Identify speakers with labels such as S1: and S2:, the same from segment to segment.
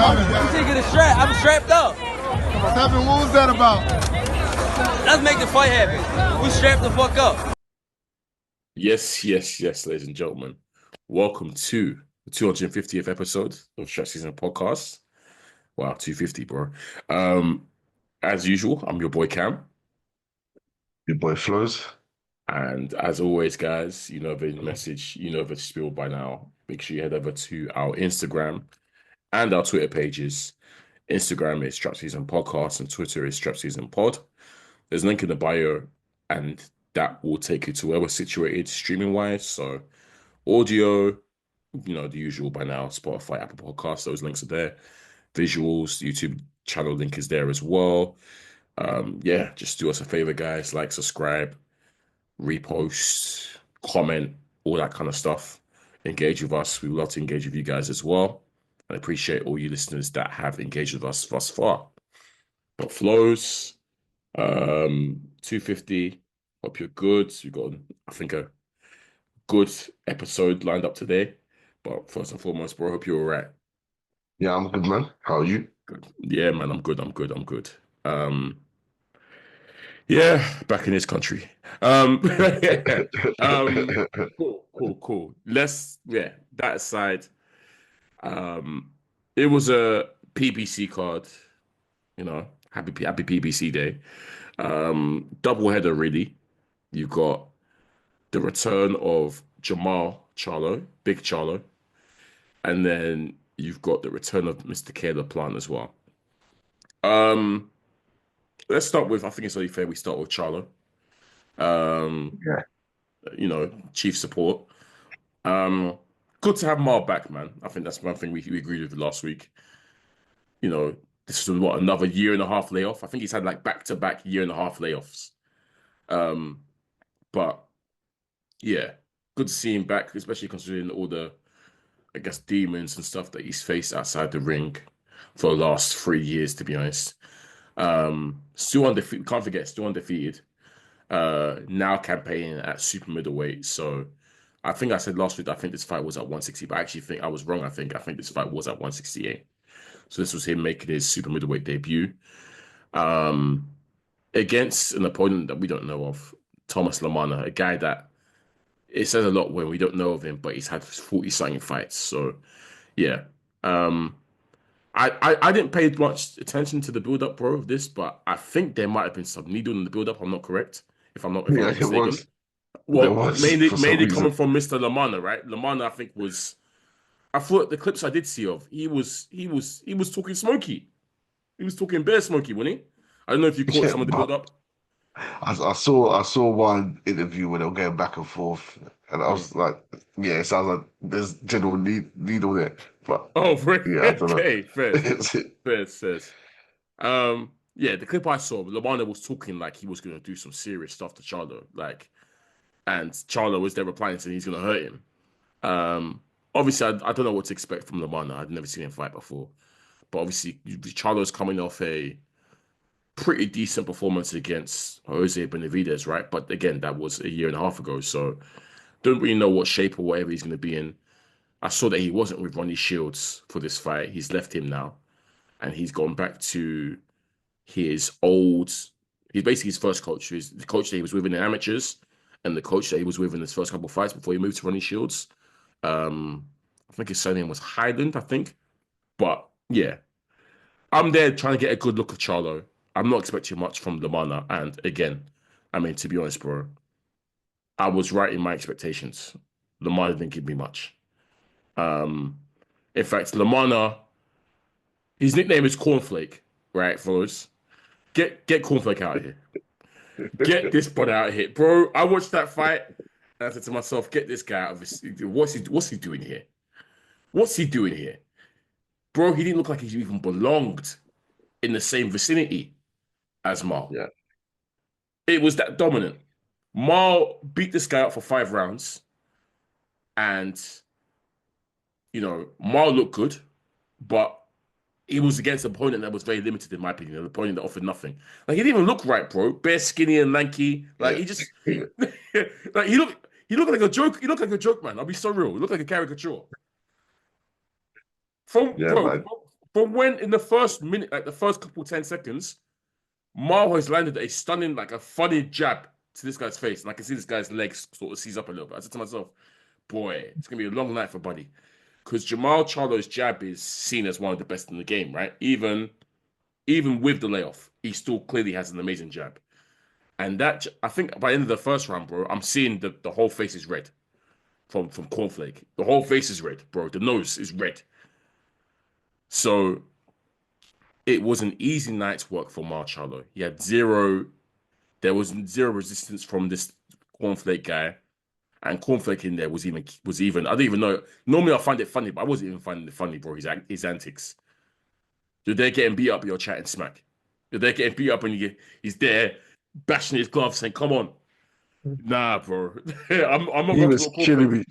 S1: I'm taking a strap. I'm strapped up.
S2: What's happening? What was that about?
S1: Let's make the fight happen. We strapped the fuck up.
S3: Yes, ladies and gentlemen. Welcome to the 250th episode of SZN Podcast. Wow, 250, bro. As usual, I'm your boy Kam.
S4: Your boy Flowz.
S3: And as always, guys, you know the message, you know the spiel by now. Make sure you head over to our Instagram and our Twitter pages. Instagram is SZN Podcast and Twitter is SZN Pod. There's a link in the bio, and that will take you to where we're situated streaming-wise. So audio, you know, the usual by now, Spotify, Apple Podcasts, those links are there. Visuals, YouTube channel link is there as well. Yeah, just do us a favor, guys. Like, subscribe, repost, comment, all that kind of stuff. Engage with us. We would love to engage with you guys as well. I appreciate all you listeners that have engaged with us thus far. But Flowz, 250. Hope you're good. We've got, I think, a good episode lined up today. But first and foremost, bro, I hope you're all right.
S4: Yeah, I'm good, man. How are you?
S3: Good. Yeah, man, I'm good. Yeah, back in this country. Cool. That aside, it was a PBC card, you know, happy PBC day. Double header, really. You got the return of Charlo, Big Charlo, and then you've got the return of Mr. K LaPlante as well. Let's start with, I think it's only fair we start with Charlo.
S4: Yeah.
S3: You know, chief support. Good to have Mal back, man. I think that's one thing we agreed with last week. You know, this is what, another year and a half layoff. I think he's had like back-to-back year and a half layoffs. But yeah, good to see him back, especially considering all the, I guess, demons and stuff that he's faced outside the ring for the last 3 years, to be honest. Still undefeated. Can't forget, still undefeated. Now campaigning at super middleweight. So I think I said last week I think this fight was at 160, but I actually think I was wrong. I think this fight was at 168. So this was him making his super middleweight debut. Against an opponent that we don't know of, Thomas LaManna, a guy that it says a lot when we don't know of him, but he's had 40-something fights. So yeah. I didn't pay much attention to the build-up, bro, of this, but I think there might have been some needle in the build-up. I'm not correct, if I'm not mistaken.
S4: It was.
S3: Well, mainly coming from Mr. LaManna, right? LaManna, I think, was. I thought the clips I did see of, he was talking smoky. He was talking bare smoky, wasn't he? I don't know if you caught some of the build-up.
S4: I saw one interview where they were going back and forth, and I was like, yeah, it sounds like there's general needle there. But
S3: oh,
S4: yeah, I don't know.
S3: Okay, fair. Yeah, the clip I saw, LaManna was talking like he was going to do some serious stuff to Charlo, like, and Charlo was there replying saying he's going to hurt him. Obviously, I don't know what to expect from LaManna. I'd never seen him fight before, but obviously, Charlo's coming off a pretty decent performance against Jose Benavidez, right? But again, that was a year and a half ago, so don't really know what shape or whatever he's going to be in. I saw that he wasn't with Ronnie Shields for this fight. He's left him now, and he's gone back to his old. He's basically his first coach. He's the coach that he was with in the amateurs, and the coach that he was with in his first couple of fights before he moved to Ronnie Shields. I think his surname was Highland, I think. But yeah, I'm there trying to get a good look at Charlo. I'm not expecting much from LaManna. And again, I mean, to be honest, bro, I was right in my expectations. LaManna didn't give me much. In fact, LaManna, his nickname is Cornflake, right, fellas? Get Cornflake out of here. Get this brother out of here. Bro, I watched that fight and I said to myself, get this guy out of this. What's he doing here? What's he doing here? Bro, he didn't look like he even belonged in the same vicinity as Mal.
S4: Yeah.
S3: It was that dominant. Mal beat this guy up for 5 rounds. And, you know, Mal looked good, but he was against an opponent that was very limited, in my opinion, an opponent that offered nothing. Like, he didn't even look right, bro. Bare skinny and lanky. Like, he just... like, he looked like a joke. He looked like a joke, man. I'll be so real. He looked like a caricature. From from when in the first minute, like the first couple 10 seconds, Marho has landed a stunning, like a funny jab to this guy's face. And I can see this guy's legs sort of seize up a little bit. I said to myself, boy, it's going to be a long night for Buddy. Because Jamal Charlo's jab is seen as one of the best in the game, right? Even with the layoff, he still clearly has an amazing jab. And that, I think by the end of the first round, bro, I'm seeing the whole face is red from Cornflake. The whole face is red, bro. The nose is red. So it was an easy night's work for Charlo. He had there was zero resistance from this Cornflake guy. And Cornflake in there was even, I don't even know. Normally I find it funny, but I wasn't even finding it funny, bro. His antics. You're there getting beat up, you're chatting smack. You're there getting beat up and he's there bashing his gloves saying, come on. Nah, bro. I'm not
S4: He
S3: rocking
S4: was
S3: with Cornflake.
S4: killing me.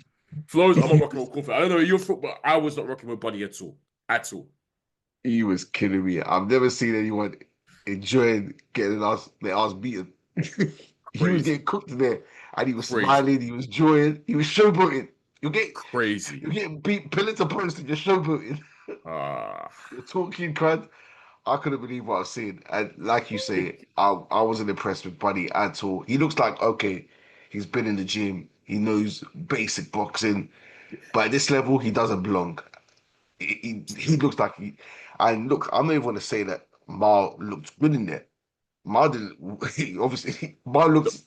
S3: Flowz, I'm not rocking with Cornflake. I don't know your foot, but I was not rocking with Buddy at all. At all.
S4: He was killing me. I've never seen anyone enjoying getting their ass beaten. He was getting cooked in there, and he was smiling. He was enjoying. He was showboating. You're getting beat pillar to post, and you're showboating. You're talking crud. I couldn't believe what I was seeing, and like you say, I wasn't impressed with Buddy at all. He looks like he's been in the gym. He knows basic boxing, but at this level, he doesn't belong. He looks like and look, I'm not even going to say that Mar looked good in there. Mar didn't. Obviously, Mar looks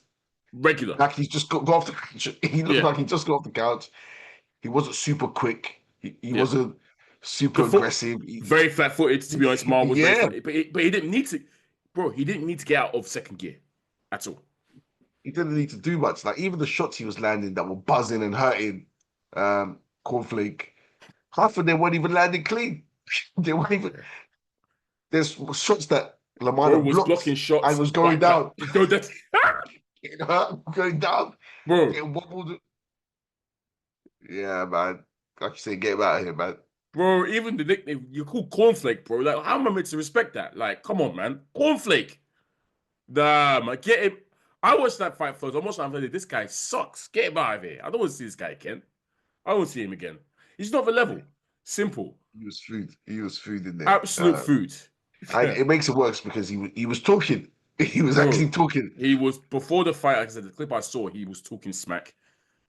S3: regular.
S4: Like he's just got off the couch. He looked like he just got off the couch. He wasn't super quick. He wasn't super aggressive.
S3: Very flat-footed, to be honest. Mar was very flat, but he didn't need to. Bro, he didn't need to get out of second gear at all.
S4: He didn't need to do much. Like even the shots he was landing that were buzzing and hurting Cornflake, half of them weren't even landing clean. They weren't even. There's shots that LaManna
S3: was blocking shots
S4: and was going down. Going down.
S3: Bro.
S4: Getting wobbled. Yeah, man. Like you say, get him out of here, man.
S3: Bro, even the nickname, you call Cornflake, bro. Like, how am I meant to respect that? Like, come on, man. Cornflake. Nah, man. Get him. I watched that fight first. I'm watching that. This guy sucks. Get him out of here. I don't want to see this guy again. I don't want to see him again. He's not the level. Simple.
S4: He was food. He was food in there.
S3: Absolute food.
S4: And it makes it worse because he was talking. He was actually talking.
S3: He was, before the fight, like I said, the clip I saw, he was talking smack.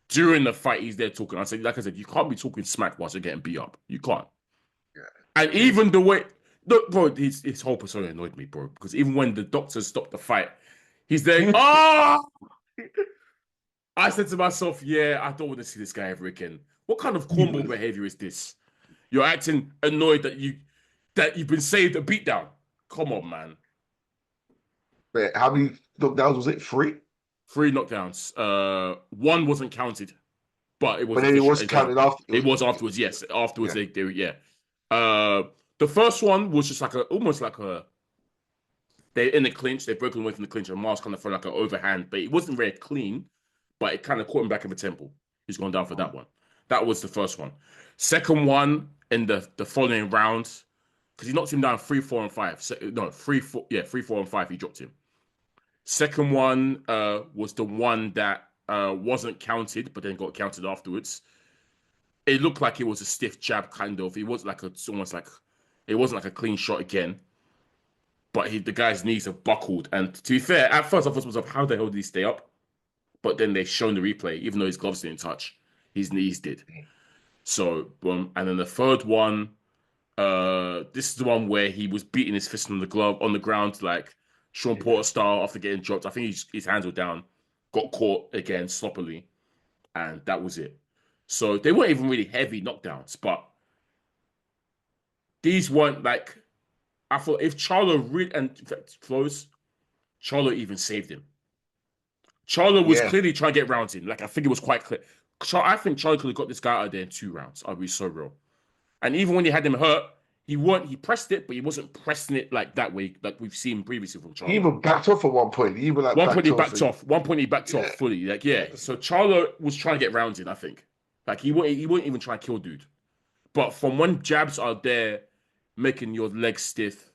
S3: During the fight, he's there talking. Like I said, you can't be talking smack whilst you're getting beat up. You can't.
S4: Yeah.
S3: And even the way, look, bro, his whole persona annoyed me, bro. Because even when the doctors stopped the fight, he's there, I said to myself, yeah, I don't want to see this guy ever again. What kind of cornball behavior is this? You're acting annoyed that you've been saved a beatdown. Come on, man.
S4: Wait, how many knockdowns was it? 3?
S3: 3 knockdowns. One wasn't counted, but it was.
S4: But then it was counted after.
S3: It was afterwards. Yes, afterwards they the first one was just like almost like they're in the clinch. They've broken away from the clinch, and Mars kind of felt like an overhand, but it wasn't very clean. But it kind of caught him back in the temple. He's gone down for that one. That was the first one. Second one in the following round, because he knocked him down 3, 4, and 5. 3, 4, 3, 4, and 5. He dropped him. Second one was the one that wasn't counted, but then got counted afterwards. It looked like it was a stiff jab, kind of. It was like it wasn't like a clean shot again. But the guy's knees have buckled. And to be fair, at first I thought to myself, how the hell did he stay up? But then they shown the replay, even though his gloves didn't touch, his knees did. So, and then the third one, this is the one where he was beating his fist on the ground, like Sean Porter style after getting dropped. I think his hands were down, got caught again sloppily, and that was it. So they weren't even really heavy knockdowns, but these weren't like, I thought if Charlo and in fact, Flowz, Charlo even saved him. Charlo was clearly trying to get rounds in. Like, I think it was quite clear. I think Charlo could have got this guy out of there in 2 rounds. I'll be so real. And even when he had him hurt, he pressed it, but he wasn't pressing it like that way, like we've seen previously from Charlo.
S4: He even backed off at one point. He even like
S3: one point he backed off. One point he backed off fully. Like, So Charlo was trying to get rounds in, I think. Like, he wouldn't even try to kill dude. But from when jabs are there, making your legs stiff,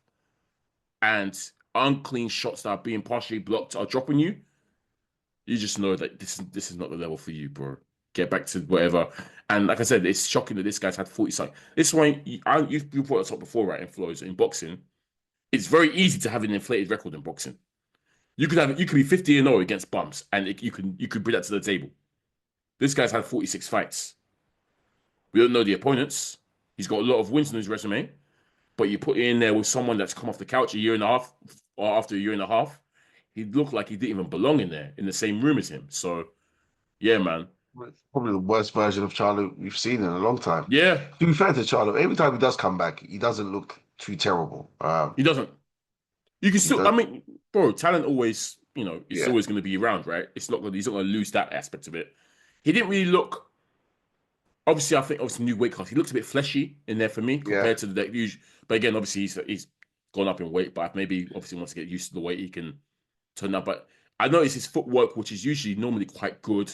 S3: and unclean shots that are being partially blocked are dropping you, you just know that this is not the level for you, bro. get back to whatever. And like I said, it's shocking that this guy's had 40 something. This one, you brought it up before, right? In Flowz, in boxing, it's very easy to have an inflated record in boxing. You could be 50-0 against bums, and you could bring that to the table. This guy's had 46 fights. We don't know the opponents. He's got a lot of wins on his resume, but you put it in there with someone that's come off the couch a year and a half, or after a year and a half, he looked like he didn't even belong in there, in the same room as him. So, yeah, man.
S4: It's probably the worst version of Charlo we've seen in a long time.
S3: Yeah.
S4: To be fair to Charlo, every time he does come back, he doesn't look too terrible.
S3: He doesn't. You can still, I mean, bro, talent always, it's always going to be around, right? He's not going to lose that aspect of it. He didn't really look. Obviously, I think new weight class. He looked a bit fleshy in there for me compared to the usual. But again, obviously, he's gone up in weight. But maybe obviously wants to get used to the weight, he can turn up. But I noticed his footwork, which is usually normally quite good.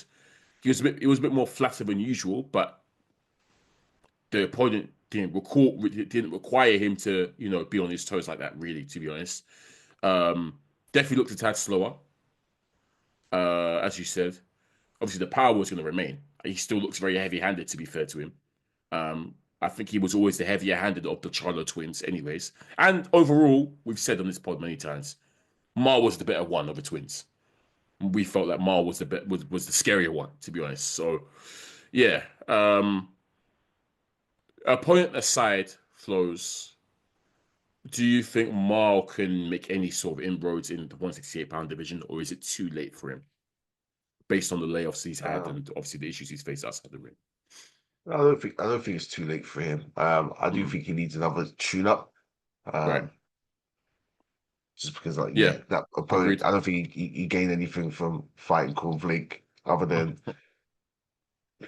S3: It was a bit more flatter than usual, but the opponent didn't require him to be on his toes like that. Really, to be honest, definitely looked a tad slower. As you said, obviously the power was going to remain. He still looks very heavy-handed, to be fair to him. I think he was always the heavier-handed of the Charlo twins anyways. And overall, we've said on this pod many times, Mar was the better one of the twins. We felt that Mar was the scarier one, to be honest. So, yeah. Opponent aside, Flowz, do you think Mar can make any sort of inroads in the 168-pound division, or is it too late for him? Based on the layoffs he's had and obviously the issues he's faced outside the ring.
S4: I don't think it's too late for him. I do think he needs another tune-up.
S3: Right.
S4: Just because, that opponent, agreed. I don't think he gained anything from fighting Cornflake other than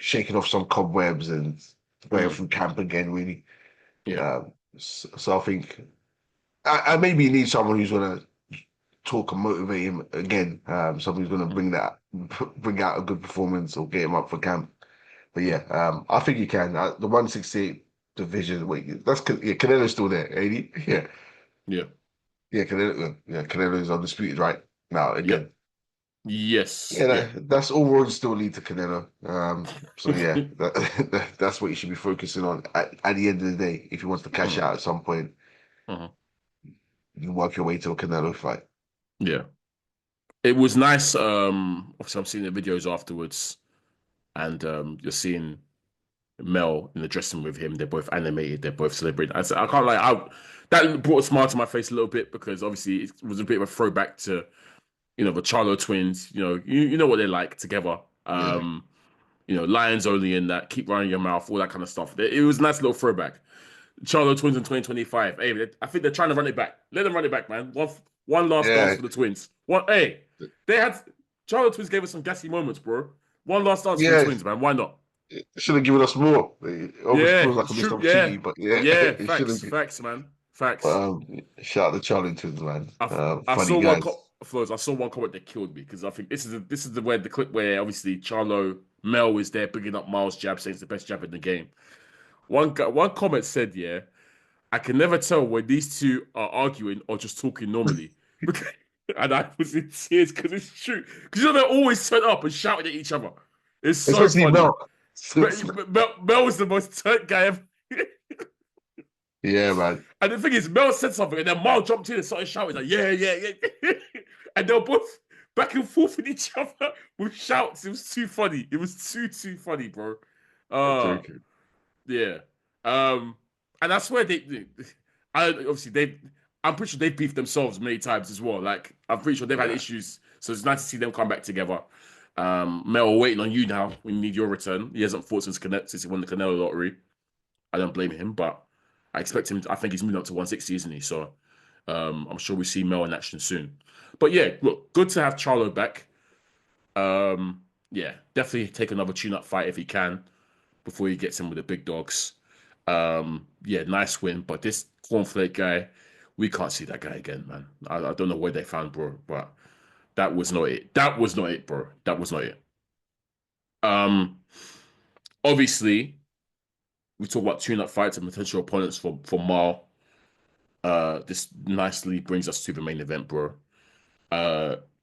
S4: shaking off some cobwebs and going through camp again, really.
S3: Yeah.
S4: So I think I maybe need someone who's going to talk and motivate him again. Someone who's going to bring out a good performance or get him up for camp. But yeah, I think he can. The 168 division, Canelo's still there, ain't he? Yeah.
S3: Yeah.
S4: Yeah, Canelo is undisputed right now again.
S3: Yes.
S4: Yeah, that's all roads still lead to Canelo. So yeah, that's what you should be focusing on at the end of the day. If he wants to cash out at some point, you work your way to a Canelo fight.
S3: Yeah, it was nice. Obviously, I'm seeing the videos afterwards, and you're seeing Mel in the dressing room with him. They're both animated. They're both celebrating. I can't lie. That brought a smile to my face a little bit because obviously it was a bit of a throwback to, the Charlo twins. You know what they're like together. Lions only in that. Keep running your mouth. All that kind of stuff. It was a nice little throwback. Charlo twins in 2025. Hey, I think they're trying to run it back. Let them run it back, man. One last dance for the twins. They had Charlo twins gave us some gassy moments, bro. One last dance for the twins, man. Why not?
S4: Should have given us more. It feels like a missed opportunity, but
S3: facts, man. Facts.
S4: Shout out to Charlie twins, man.
S3: I saw one comment that killed me because I think this is the clip where obviously Charlo Mel is there bringing up Miles' jab, saying it's the best jab in the game. One comment said, I can never tell when these two are arguing or just talking normally. And I was in tears because it's true. Because they always turn up and shouting at each other. It's so funny. Mel was the most turned guy ever.
S4: Yeah, man.
S3: And the thing is, Mel said something, and then Miles jumped in and started shouting like, yeah. And they were both back and forth with each other with shouts. It was too funny. It was too funny, bro. Yeah. And I swear I'm pretty sure they've beefed themselves many times as well. Like, I'm pretty sure they've had issues. So it's nice to see them come back together. Mel, we're waiting on you now. We need your return. He hasn't fought since he won the Canelo lottery. I don't blame him, but I expect him. I think he's moving up to 160, isn't he? So I'm sure we see Mel in action soon. But yeah, look, good to have Charlo back. Definitely take another tune-up fight if he can before he gets in with the big dogs. Nice win. But this cornflake guy, we can't see that guy again, man. I don't know where they found bro, but that was not it. That was not it, bro. That was not it. Obviously, we talk about tune-up fights and potential opponents for Mar. This nicely brings us to the main event, bro.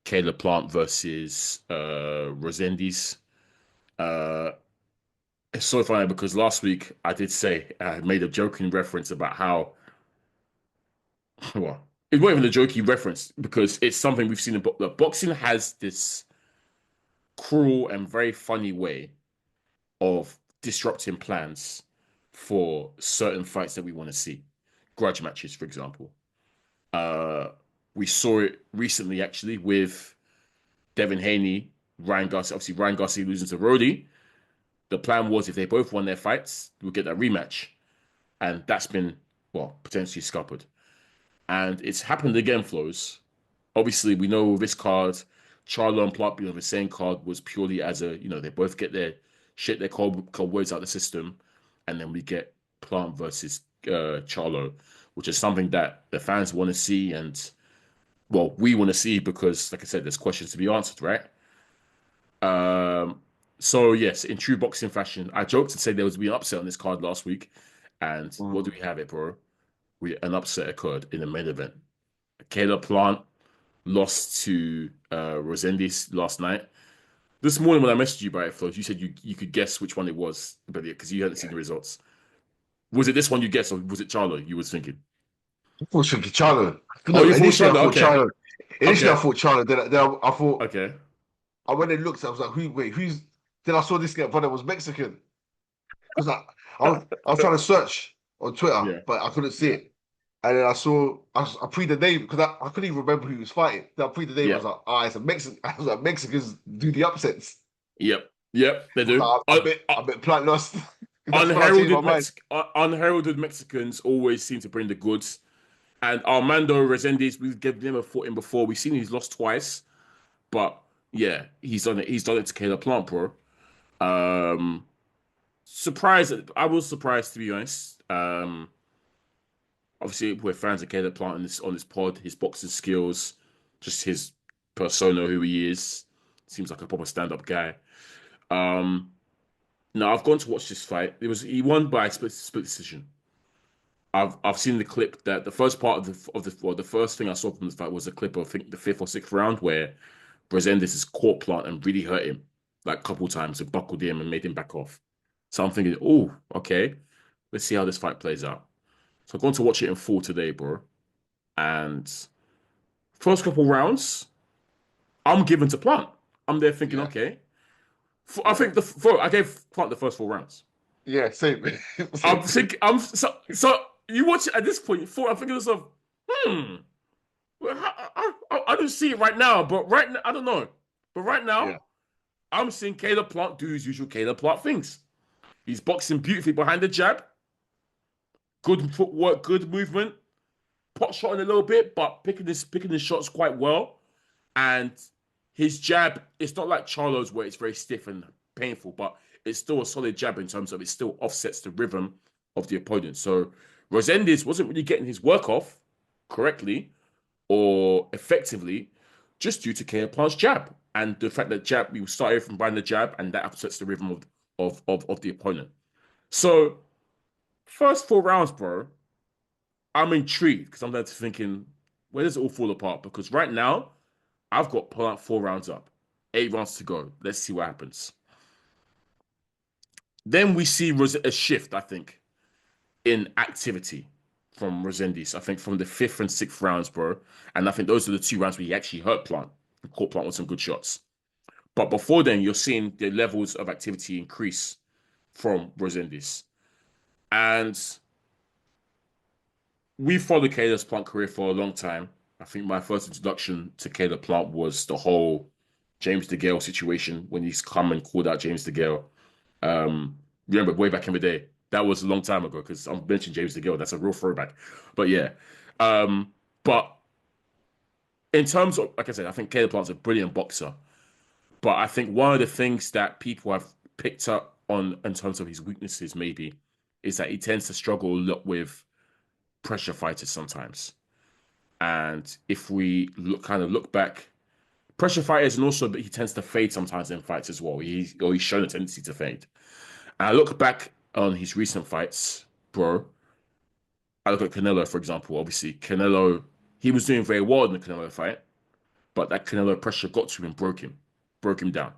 S3: Caleb Plant versus Reséndiz. Uh, it's so funny because last week I did say I made a joking reference about how well, it's not even a jokey reference because it's something we've seen in boxing has this cruel and very funny way of disrupting plans for certain fights that we want to see. Grudge matches, for example. Uh, we saw it recently actually with Devin Haney, Ryan Garcia. Obviously, Ryan Garcia losing to Roddy. The plan was if they both won their fights, we'll get that rematch. And that's been, well, potentially scuppered. And it's happened again, Flowz. Obviously, we know this card, Charlo and Plant being on the same card was purely as a, they both get their cold words out of the system. And then we get Plant versus Charlo, which is something that the fans want to see. And, well, we want to see because, like I said, there's questions to be answered, right? So, yes, in true boxing fashion, I joked to say there was be an upset on this card last week. And what do we have it, bro? An upset occurred in the main event. Caleb Plant lost to Reséndiz last night. This morning when I messaged you about it, Flowz, you said you could guess which one it was, but because you hadn't seen the results. Was it this one you guessed, or was it Charlo you was thinking?
S4: I thought Charlo.
S3: No, you thought Charlo. Okay.
S4: Charlo. Initially, I thought Charlo. Then I thought.
S3: Okay.
S4: I went and looked. I was like, who's? Then I saw this guy, brother was Mexican. Because I was trying to search on Twitter, but I couldn't see it. And then I pre the name because I couldn't even remember who he was fighting. Then I pre the name. I was like, it's a Mexican. I was like, Mexicans do the upsets.
S3: Yep, they do.
S4: I bet Plant lost.
S3: Unheralded Mexicans always seem to bring the goods. And Armando Reséndiz, we've given him a fought in before. We've seen he's lost twice. But yeah, he's done it. He's done it to Caleb Plant, bro. Surprised. I was surprised, to be honest. Obviously, we're fans of Caleb Plant on this pod. His boxing skills, just his persona, who he is. Seems like a proper stand-up guy. Now I've gone to watch this fight. He won by a split decision. I've seen the clip that the first part the first thing I saw from the fight was a clip of I think the 5th or 6th round where Reséndiz has caught Plant and really hurt him like a couple times and buckled him and made him back off. So I'm thinking, oh, okay, let's see how this fight plays out. So I'm going to watch it in full today, bro. And first couple rounds, I'm giving to Plant. I'm there thinking, okay. I think I gave Plant the first 4 rounds.
S4: Yeah, same.
S3: So you watch it at this point. I'm thinking to myself, I don't see it right now, but right now I don't know. But right now, I'm seeing Caleb Plant do his usual Caleb Plant things. He's boxing beautifully behind the jab. Good footwork, good movement. Pot shot in a little bit, but picking his shots quite well. And his jab, it's not like Charlo's where it's very stiff and painful, but it's still a solid jab in terms of it still offsets the rhythm of the opponent. So Reséndiz wasn't really getting his work off correctly or effectively just due to Caleb Plant's jab. And the fact that we started from behind the jab and that upsets the rhythm of the opponent. So first 4 rounds, bro, I'm intrigued because I'm there thinking, where does it all fall apart? Because right now, I've got Plant 4 rounds up, 8 rounds to go. Let's see what happens. Then we see a shift, I think, in activity from Reséndiz. I think from the 5th and 6th rounds, bro. And I think those are the 2 rounds where he actually hurt Plant and caught Plant with some good shots. But before then, you're seeing the levels of activity increase from Reséndiz. And we followed Caleb Plant's career for a long time. I think my first introduction to Caleb Plant was the whole James DeGale situation when he's come and called out James DeGale. Remember, way back in the day. That was a long time ago because I'm mentioning James DeGale. That's a real throwback. But yeah. But in terms of, like I said, I think Caleb Plant's a brilliant boxer. But I think one of the things that people have picked up on in terms of his weaknesses maybe is that he tends to struggle a lot with pressure fighters sometimes. And if we look back, pressure fighters, and also he tends to fade sometimes in fights as well. He's shown a tendency to fade. And I look back on his recent fights, bro. I look at Canelo, for example. Obviously, Canelo, he was doing very well in the Canelo fight, but that Canelo pressure got to him, broke him down.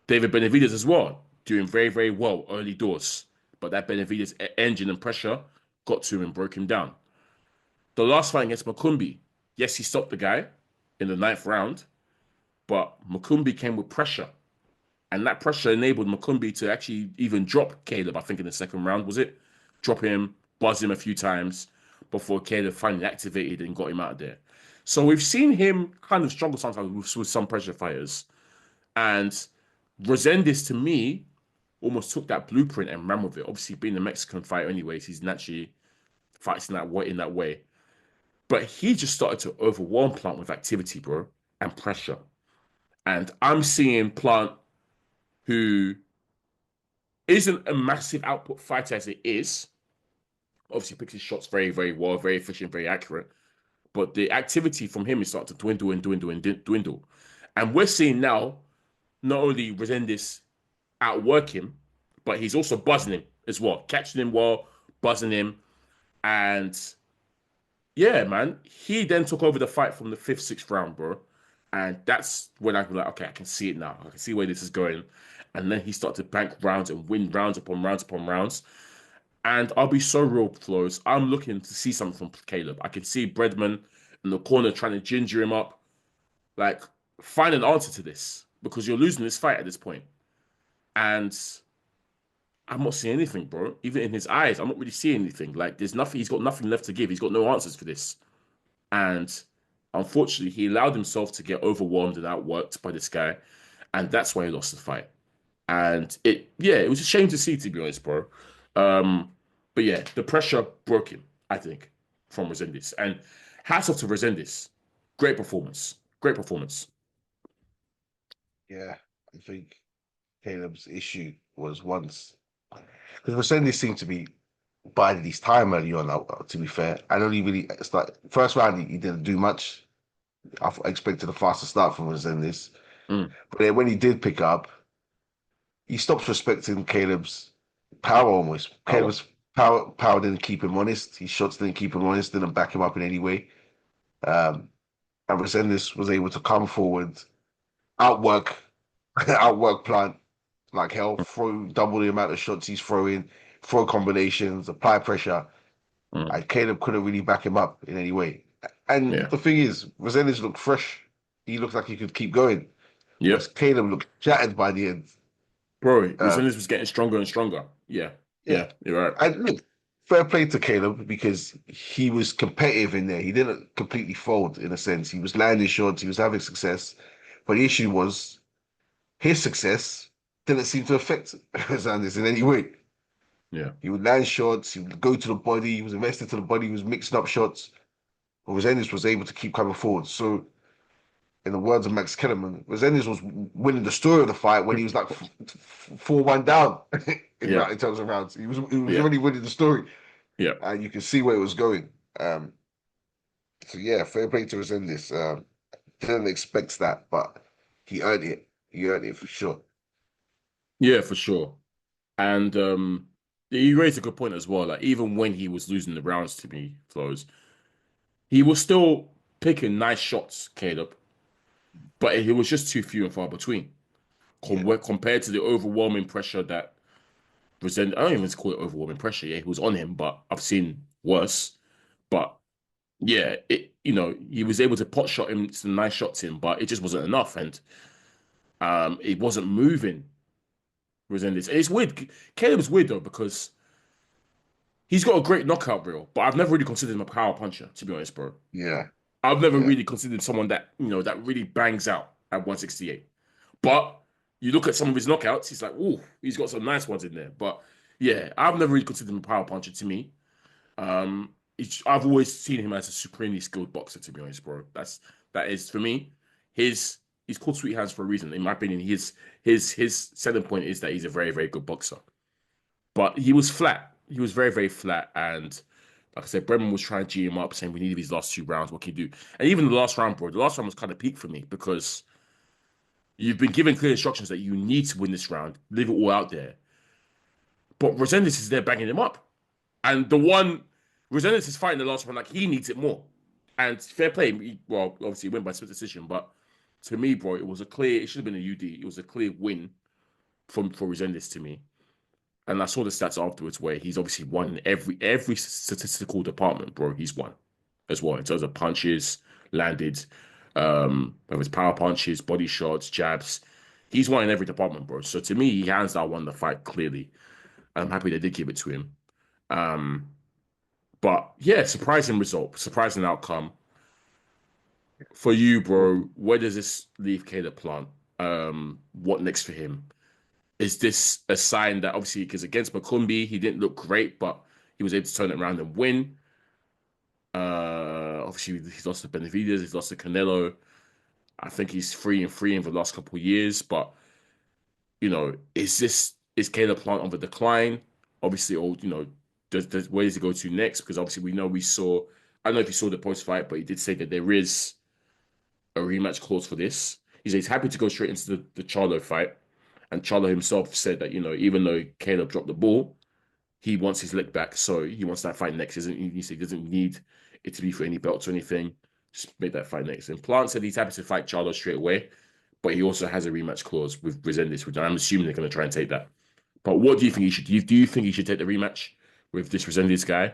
S3: David Benavidez as well, doing very, very well early doors. But that Benavidez engine and pressure got to him and broke him down. The last fight against Makumbi, yes, he stopped the guy in the 9th round, but Makumbi came with pressure. And that pressure enabled Makumbi to actually even drop Caleb, I think, in the 2nd round, was it? Drop him, buzz him a few times before Caleb finally activated and got him out of there. So we've seen him kind of struggle sometimes with some pressure fighters. And Reséndiz, to me, almost took that blueprint and ran with it. Obviously, being a Mexican fighter anyways, he's naturally fights in that way. But he just started to overwhelm Plant with activity, bro, and pressure. And I'm seeing Plant, who isn't a massive output fighter as it is. Obviously, picks his shots very, very well, very efficient, very accurate. But the activity from him is starting to dwindle. And we're seeing now, not only Reséndiz outwork him, but he's also buzzing him as well, catching him well, buzzing him. And yeah, man, he then took over the fight from the 5th, 6th round, bro. And that's when I was like, okay, I can see it now. I can see where this is going. And then he started to bank rounds and win rounds upon rounds upon rounds. And I'll be so real, Flowz. I'm looking to see something from Caleb. I can see Bredman in the corner trying to ginger him up. Like, find an answer to this because you're losing this fight at this point. And I'm not seeing anything, bro. Even in his eyes, I'm not really seeing anything. Like, there's nothing. He's got nothing left to give. He's got no answers for this. And unfortunately, he allowed himself to get overwhelmed and outworked by this guy. And that's why he lost the fight. And it was a shame to see, to be honest, bro. But yeah, the pressure broke him, I think, from Reséndiz. And hats off to Reséndiz. Great performance.
S4: Yeah, I think Caleb's issue was once because Reséndiz seemed to be biding his time early on. To be fair, I only really started first round. He didn't do much. I expected a faster start from Reséndiz, but then when he did pick up, he stopped respecting Caleb's power almost. Caleb's power didn't keep him honest. His shots didn't keep him honest. Didn't back him up in any way. And Reséndiz was able to come forward, outwork Plant like hell, throw double the amount of shots he's throwing, throw combinations, apply pressure. Like Caleb couldn't really back him up in any way. And the thing is, Reséndiz looked fresh. He looked like he could keep going. Yes, Caleb looked shattered by the end.
S3: Bro, Reséndiz was getting stronger and stronger. Yeah, you're right.
S4: And look, fair play to Caleb because he was competitive in there. He didn't completely fold in a sense. He was landing shots. He was having success. But the issue was his success didn't seem to affect Reséndiz in any way.
S3: Yeah.
S4: He would land shots. He would go to the body. He was invested to the body. He was mixing up shots. But Reséndiz was able to keep coming forward. So, in the words of Max Kellerman, Reséndiz was winning the story of the fight when he was like 4-1 down in terms of rounds. He was already winning the story.
S3: Yeah.
S4: And you can see where it was going. So, yeah, fair play to Reséndiz. Didn't expect that, but he earned it. He earned it for sure.
S3: Yeah, for sure. And you raised a good point as well. Like, even when he was losing the rounds to me, Flowz, he was still picking nice shots, Caleb. But it was just too few and far between compared to the overwhelming pressure that Reséndiz. I don't even call it overwhelming pressure. Yeah, he was on him, but I've seen worse. But yeah, he was able to pot shot him some nice shots in, but it just wasn't enough, and it wasn't moving Reséndiz. And it's weird. Caleb's weird though because he's got a great knockout reel, but I've never really considered him a power puncher, to be honest, bro.
S4: Yeah.
S3: I've never really considered someone that, that really bangs out at 168. But you look at some of his knockouts, he's like, ooh, he's got some nice ones in there. But yeah, I've never really considered him a power puncher to me. I've always seen him as a supremely skilled boxer, to be honest, bro. That is for me. He's called Sweet Hands for a reason. In my opinion, his selling point is that he's a very, very good boxer. But he was flat. He was very, very flat. And like I said, Bredman was trying to G him up, saying we need these last 2 rounds. What can you do? And even the last round, bro, the last round was kind of peak for me because you've been given clear instructions that you need to win this round, leave it all out there. But Reséndiz is there banging him up. And Reséndiz is fighting the last one like he needs it more. And fair play, obviously he went by split decision, but to me, bro, it should have been a UD. It was a clear win for Reséndiz to me. And I saw the stats afterwards where he's obviously won in every statistical department, bro. He's won as well in terms of punches landed, whether it's power punches, body shots, jabs. He's won in every department, bro. So to me, he hands down won the fight clearly. I'm happy they did give it to him. But yeah, surprising result, surprising outcome. For you, bro, where does this leave Caleb Plant? What next for him? Is this a sign that obviously, because against Makumbi, he didn't look great, but he was able to turn it around and win? Obviously, he's lost to Benavidez, he's lost to Canelo. I think he's 3-3 in the last couple of years, but is Caleb Plant on the decline? Obviously, or where does he go to next? Because obviously, I don't know if you saw the post fight, but he did say that there is a rematch clause for this. He said he's happy to go straight into the Charlo fight. And Charlo himself said that, even though Caleb dropped the ball, he wants his leg back. So he wants that fight next. He said he doesn't need it to be for any belts or anything. Just make that fight next. And Plant said he's happy to fight Charlo straight away, but he also has a rematch clause with Reséndiz, which I'm assuming they're going to try and take that. But what do you think he should do? Do you think he should take the rematch with this Reséndiz guy,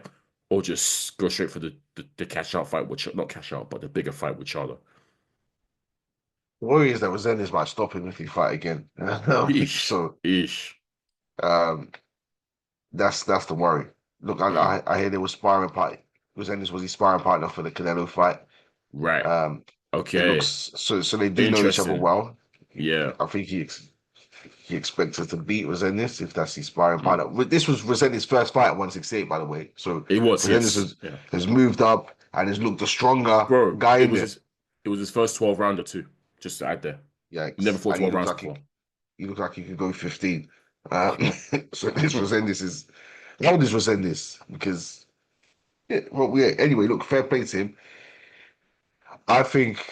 S3: or just go straight for the cash out fight, which not cash out, but the bigger fight with Charlo?
S4: The worry is that Reséndiz might stop him if he fight again. So, that's the worry. Look, I hear they were sparring partner. Reséndiz was his sparring partner for the Canelo fight.
S3: Right. Okay.
S4: So they do know each other well.
S3: Yeah.
S4: I think he expected to beat Reséndiz if that's his sparring partner. This was Reséndiz's first fight at 168, by the way. So
S3: it was.
S4: Reséndiz has moved up and has looked a stronger guy in there.
S3: It was his first 12 rounder too. Just to add there.
S4: Yeah.
S3: Never fought 12 rounds before.
S4: He looked like he could go 15. So this Reséndiz is... How old is Reséndiz? Because... anyway, look, fair play to him. I think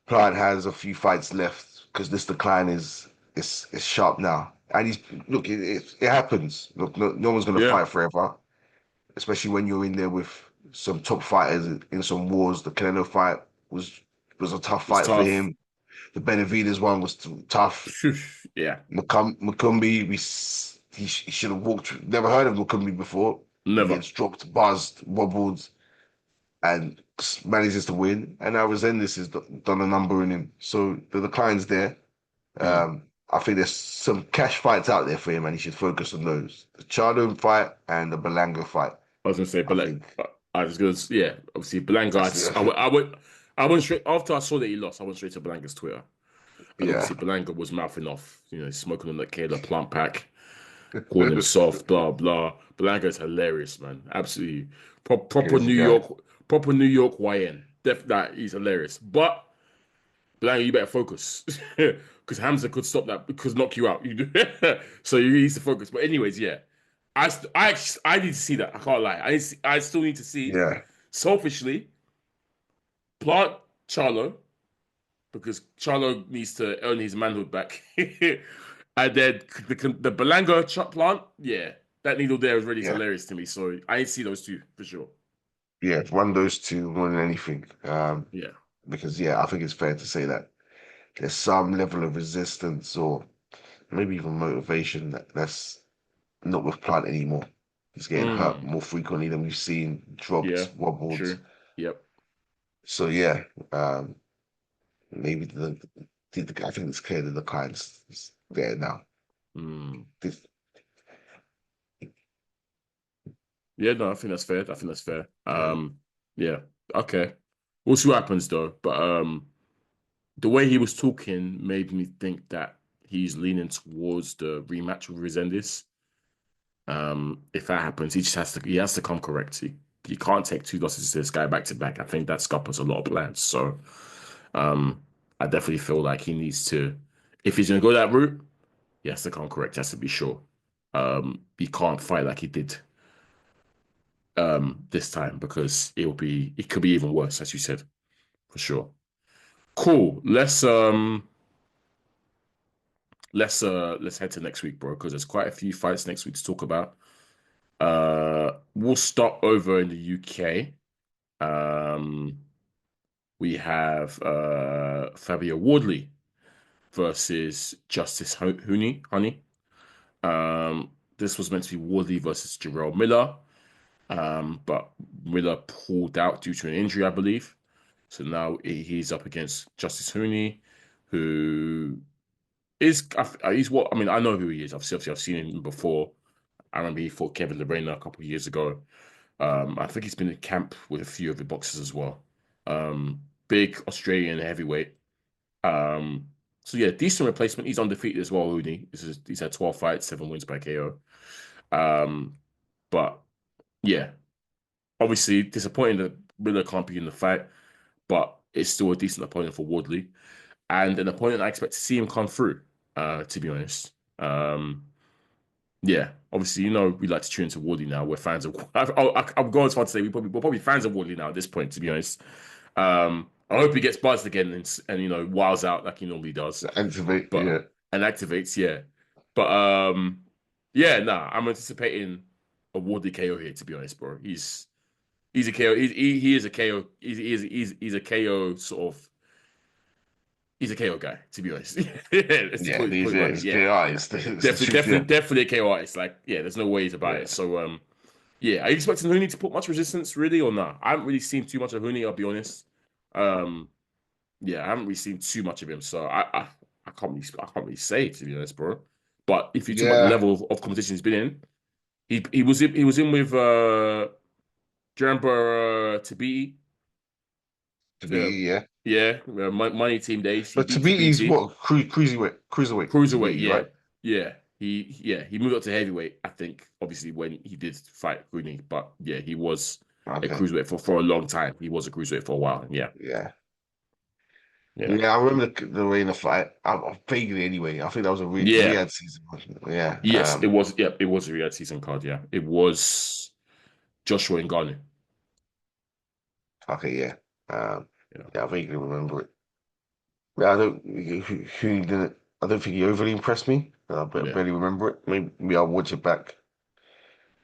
S4: Plant has a few fights left because this decline is sharp now. And it happens. Look, no one's going to fight forever. Especially when you're in there with some top fighters in some wars. The Canelo fight was a tough fight for him. The Benavidez one was tough.
S3: Yeah.
S4: Makumbi, he should have walked. Never heard of Makumbi before.
S3: Never.
S4: He gets dropped, buzzed, wobbled, and manages to win. And now Reséndiz has done a number in him. So the decline's there. I think there's some cash fights out there for him, and he should focus on those: the Charlo fight and the Berlanga fight.
S3: I was gonna say, obviously Berlanga. I went straight after I saw that he lost. I went straight to Belanga's Twitter. And obviously Berlanga was mouthing off, smoking on the Caleb Plant pack, calling him soft, blah blah. Berlanga is hilarious, man. Absolutely, proper New York YN. He's hilarious. But Berlanga, you better focus because Hamza could stop that, could knock you out. So you need to focus. But anyways, yeah, I need to see that. I can't lie. I still need to see.
S4: Yeah.
S3: Selfishly, Plant Charlo, because Charlo needs to earn his manhood back. And then the Berlanga Plant, that needle there is really hilarious to me. So I need to see those two for sure.
S4: Yeah, one of those two more than anything. Because I think it's fair to say that there's some level of resistance or maybe even motivation that's not with Plant anymore. He's getting hurt more frequently than we've seen, dropped, wobbled.
S3: True. Yep.
S4: So maybe I think it's clear that the decline's there now.
S3: I think that's fair. Okay. We'll see what happens though. But the way he was talking made me think that he's leaning towards the rematch with Reséndiz. If that happens, he has to come correct. He can't take 2 losses to this guy back to back. I think that scuppers a lot of plans. So I definitely feel like he needs to, if he's gonna go that route, he has to come correct, just to be sure. He can't fight like he did this time, because it could be even worse, as you said, for sure. Cool. Let's head to next week, bro, because there's quite a few fights next week to talk about. We'll start over in the UK. We have Fabio Wardley versus Justice Honey. This was meant to be Wardley versus Jarrell Miller, but Miller pulled out due to an injury, I believe. So now he's up against Justice Hooney, who he's what I mean. I know who he is. Obviously, I've seen him before. I remember he fought Kevin Lerena a couple of years ago. I think he's been in camp with a few of the boxers as well. Big Australian heavyweight. So yeah, decent replacement. He's undefeated as well, Hooney. He's had 12 fights, 7 wins by KO. But yeah, obviously disappointing that Miller can't be in the fight, but it's still a decent opponent for Wardley, and an opponent I expect to see him come through. To be honest, yeah, obviously we like to tune into Wardley now. We're fans of. I'm going as far to say we're probably fans of Wardley now at this point. To be honest, I hope he gets buzzed again and wiles out like he normally does.
S4: Activate,
S3: and activates, yeah. But yeah, I'm anticipating a Wardley KO here. To be honest, bro, he's a KO. He is a KO. He's a KO sort of. He's a KO guy, to be honest.
S4: He's KO artist.
S3: Definitely a KO artist. Like, yeah, there's no ways about it. So, yeah, are you expecting Hooney to put much resistance, really, or not? I haven't really seen too much of Hooney, I'll be honest. Yeah, I haven't really seen too much of him, so I can't really say, to be honest, bro. But if you talk about the level of competition he's been in, he was in with Jambo Tabiti.
S4: Yeah.
S3: Yeah, money team days.
S4: But Tabiti's what cruiserweight.
S3: Cruiserweight, yeah,
S4: right?
S3: yeah. He moved up to heavyweight, I think. Obviously, when he did fight Rooney, but yeah, he was a cruiserweight for a long time. He was a cruiserweight for a while. Yeah.
S4: I remember the Reina fight. I vaguely anyway. I think that was a Riyadh season. Yeah.
S3: Yes, it was. Yeah, it was a Riyadh season card. Yeah, it was Joshua Ngannou.
S4: Okay, yeah. I vaguely remember it. Yeah, I don't think he overly impressed me. I barely remember it. Maybe I'll watch it back.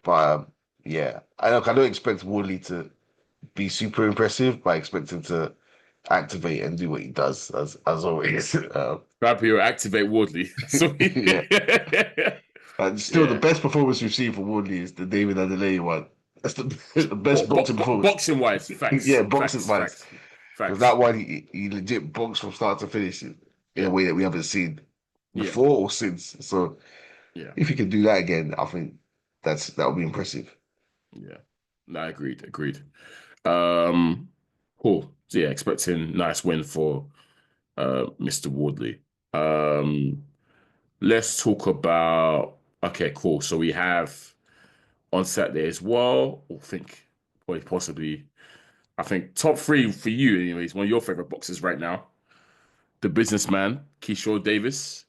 S4: But yeah, I don't expect Wardley to be super impressive, but I expect him to activate and do what he does as always.
S3: Fabio, activate Wardley.
S4: Still, the best performance we've seen from Wardley is the David Adeleye one. That's the best boxing performance.
S3: Boxing wise, facts.
S4: Yeah, boxing wise. Because that one, he legit boxed from start to finish in a way that we haven't seen before or since. So, if he can do that again, I think that would be impressive.
S3: Yeah, no, agreed. Cool. So yeah, expecting nice win for Mr. Wardley. Let's talk about. Okay, cool. So we have on Saturday as well. I think top 3 for you, anyways. One of your favorite boxers right now, the businessman Keyshawn Davis,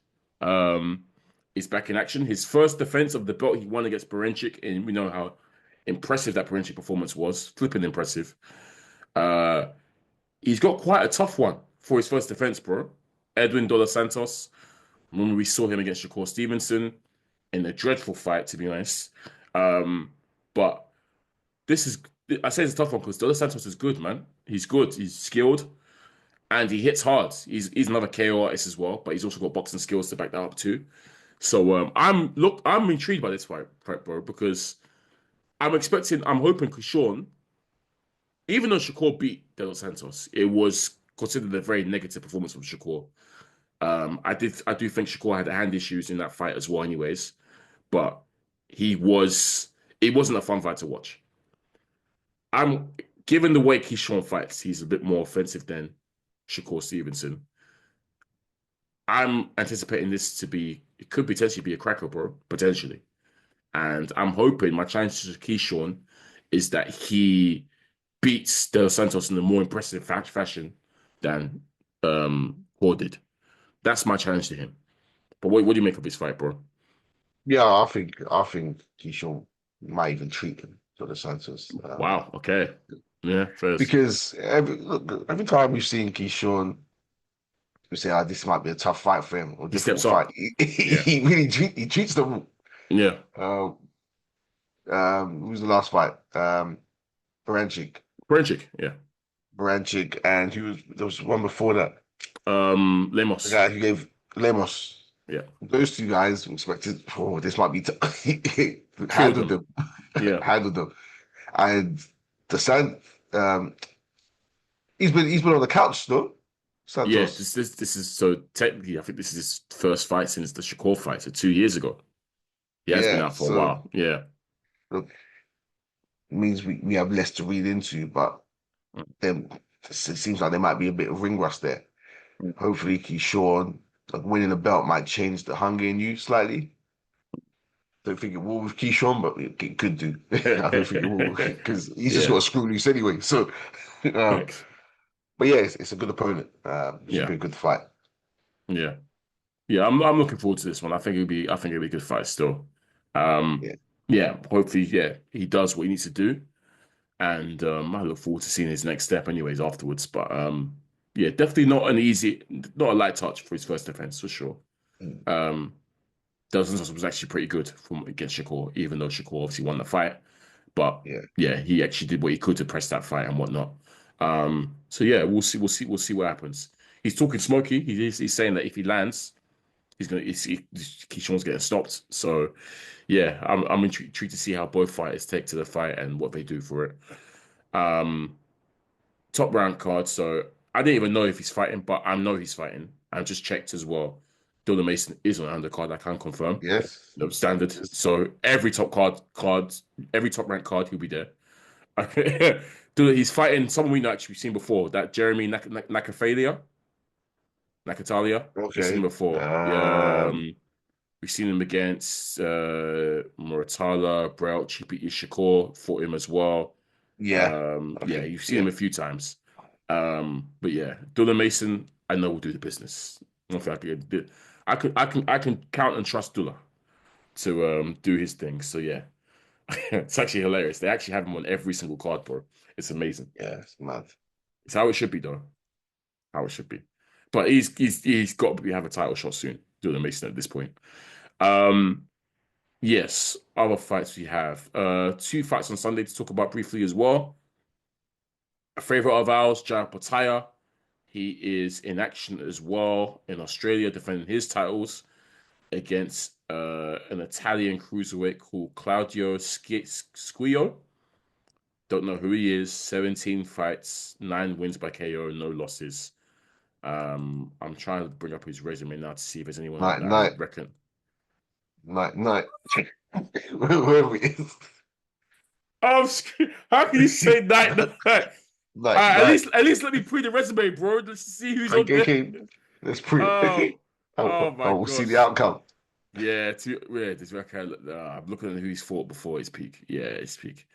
S3: is back in action. His first defense of the belt he won against Berincic, and we know how impressive that Berincic performance was. Flipping impressive. He's got quite a tough one for his first defense, bro. Edwin Dos Santos. Remember we saw him against Shakur Stevenson in a dreadful fight, to be honest. But I say it's a tough one because Dos Santos is good, man. He's good. He's skilled, and he hits hard. He's another KO artist as well, but he's also got boxing skills to back that up too. So I'm intrigued by this fight, bro, because I'm hoping Keyshawn, even though Shakur beat Dos Santos, it was considered a very negative performance from Shakur. I do think Shakur had hand issues in that fight as well, anyways, but it wasn't a fun fight to watch. Given the way Keyshawn fights, he's a bit more offensive than Shakur Stevenson. I'm anticipating it could potentially be a cracker, bro, potentially. And I'm hoping my challenge to Keyshawn is that he beats Dos Santos in a more impressive fashion than Hor did. That's my challenge to him. But what do you make of this fight, bro?
S4: Yeah, I think Keyshawn might even treat him. Dos Santos.
S3: Wow. Okay. Yeah. First.
S4: Because every time we've seen Keyshawn, we say, this might be a tough fight for him or difficult fight. He really treats them.
S3: Yeah.
S4: Who was the last fight? Berincic.
S3: Yeah.
S4: Berincic, and there was one before that.
S3: Lemos.
S4: The guy who gave Lemos.
S3: Yeah.
S4: Those two guys expected. Oh, this might be
S3: Killed
S4: handled
S3: them.
S4: them,
S3: Yeah.
S4: handled them, and the San. He's been on the couch though.
S3: Yeah,
S4: Santos.
S3: this is so technically I think this is his first fight since the Shakur fight, so 2 years ago. He has been
S4: Yeah,
S3: out for a
S4: so
S3: while. Yeah.
S4: look, it means we have less to read into, but then it seems like there might be a bit of ring rust there. Hopefully, Keyshawn, like winning the belt might change the hunger in you slightly. Don't think it will with Keyshawn, but it could do. I don't think it will because he's just got
S3: Yeah.
S4: a screw loose anyway. So, um, but yeah, it's a good opponent. It should
S3: Yeah.
S4: be a good fight.
S3: Yeah. Yeah, I'm looking forward to this one. I think it'll be a good fight still. Um,
S4: Yeah,
S3: yeah, hopefully, yeah, he does what he needs to do. And I look forward to seeing his next step anyways afterwards. But yeah, definitely not a light touch for his first defense for sure.
S4: mm,
S3: Um, Dozens was actually pretty good from against Shakur, even though Shakur obviously won the fight. But
S4: yeah,
S3: yeah, he actually did what he could to press that fight and whatnot. So yeah, we'll see what happens. He's talking smoky. He's saying that if he lands, Keyshawn's getting stopped. So yeah, I'm intrigued to see how both fighters take to the fight and what they do for it. Um, Top round card. So I didn't even know if he's fighting, but I know he's fighting. I just checked as well. Dylan Mason is on undercard. I can confirm.
S4: yes,
S3: No standard.
S4: yes,
S3: So every every top ranked card, he'll be there. Dude, he's fighting someone we know actually we've seen before. That Jeremy Nakatalia. We've seen him
S4: okay.
S3: before. Yeah, we've seen him against Muratala, Brelt, Chipi Shakur, fought him as well.
S4: Yeah,
S3: Yeah,
S4: okay,
S3: you've seen
S4: yeah,
S3: him a few times. But yeah, Dylan Mason, I know will do the business. I don't think I can count and trust Dula to do his thing. So yeah, it's actually hilarious. They actually have him on every single card, bro. It's amazing.
S4: yeah, it's mad.
S3: It's how it should be, though. How it should be. But he's got to have a title shot soon. Dylan Mason at this point. Um, yes, other fights we have. Two fights on Sunday to talk about briefly as well. A favorite of ours, Opetaia. He is in action as well in Australia, defending his titles against an Italian cruiserweight called Claudio Squio. Don't know who he is. 17 fights, 9 wins by KO, no losses. I'm trying to bring up his resume now to see if there's anyone
S4: Night,
S3: that I
S4: night,
S3: reckon.
S4: night. Whoever it is,
S3: How can you say night?
S4: night, night.
S3: At least let me pre the resume, bro. Let's see who's on
S4: Okay,
S3: there.
S4: okay. Let's prove
S3: Oh,
S4: it.
S3: oh
S4: I
S3: my
S4: will see
S3: gosh.
S4: the outcome.
S3: Yeah, this record. I'm looking at who he's fought before his peak. Yeah, his peak.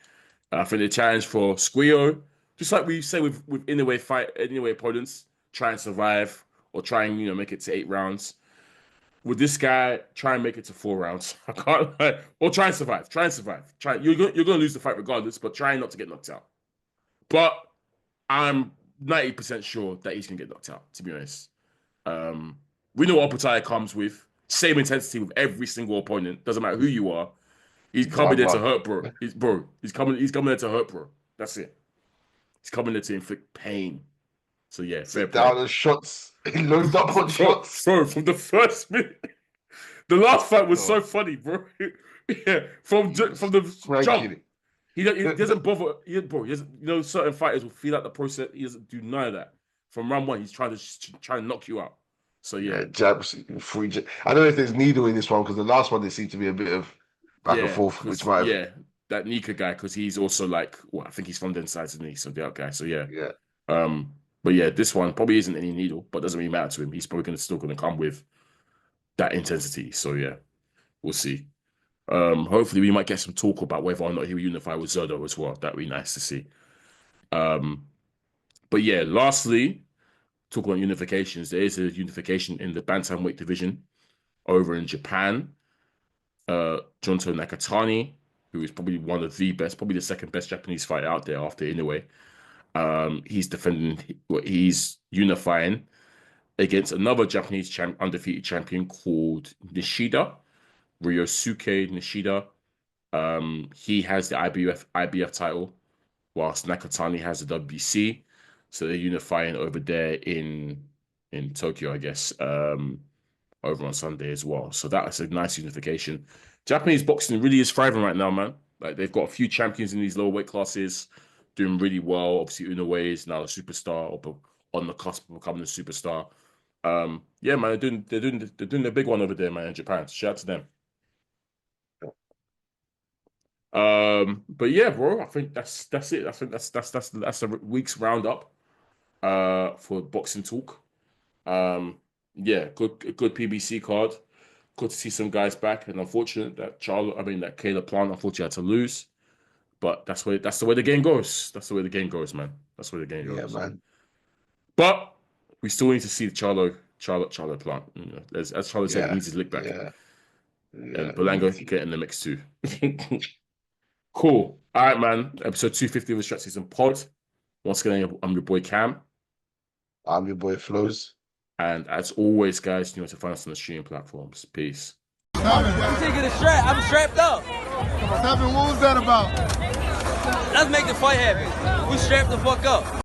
S3: I think the challenge for Squio, just like we say with Inoue opponents, try and survive or try and make it to 8 rounds. With this guy, try and make it to 4 rounds. I can't lie. Or try and survive. Try and survive. You're gonna lose the fight regardless, but try not to get knocked out. But I'm 90% sure that he's gonna get knocked out. To be honest, we know what Opetaia comes with. Same intensity with every single opponent. Doesn't matter who you are. He's coming there to hurt, bro. He's coming there to hurt, bro. That's it. He's coming there to inflict pain. So yeah, fair
S4: Sit
S3: play.
S4: down and shots. He loads up on shots.
S3: Bro, from the first minute, the last fight was so funny, bro. Yeah, from the jump, he doesn't bother. He doesn't, certain fighters will feel like the process. He doesn't do none of that. From round one, he's trying to knock you out. So yeah,
S4: Jabs, free jab. I don't know if there's needle in this one because the last one there seemed to be a bit of back and forth, which might have,
S3: that Nika guy, because he's also like, well, I think he's from the inside of the knee, so the out guy. So yeah.
S4: yeah.
S3: But yeah, this one probably isn't any needle, but doesn't really matter to him. He's probably still gonna come with that intensity. So yeah, we'll see. Hopefully we might get some talk about whether or not he will unify with Zerdo as well. That'd be nice to see. But yeah, lastly, talk about unifications. There is a unification in the bantamweight division over in Japan. Junto Nakatani, who is probably one of the best, probably the second best Japanese fighter out there after Inoue. He's unifying against another Japanese undefeated champion called Nishida, Ryosuke Nishida. He has the IBF title, whilst Nakatani has the WBC. So they're unifying over there in Tokyo, I guess. over on Sunday as well. So that's a nice unification. Japanese boxing really is thriving right now, man. Like they've got a few champions in these lower weight classes doing really well. Obviously, Inoue is now a superstar or on the cusp of becoming a superstar. Yeah, man, they're doing the big one over there, man, in Japan. Shout out to them. But yeah, bro, I think that's it. I think that's the week's roundup for boxing talk. Yeah, good PBC card. Good to see some guys back, and unfortunate that Caleb Plant unfortunately had to lose. But that's the way the game goes. That's the way the game goes, man. That's the way the game goes.
S4: Yeah, man.
S3: But we still need to see the Charlo Plant. You know, as Charlo said, he needs his lick back.
S4: Yeah.
S3: And Berlanga can get in the mix too. Cool. All right, man. Episode 250 of the Strat Season Pod. Once again, I'm your boy Kam.
S4: I'm your boy Flowz.
S3: And as always, guys, you know to find us on the streaming platforms. Peace.
S1: You take it a strap. I'm strapped up.
S2: What was that about?
S1: Let's make the fight happen. We strapped the fuck up.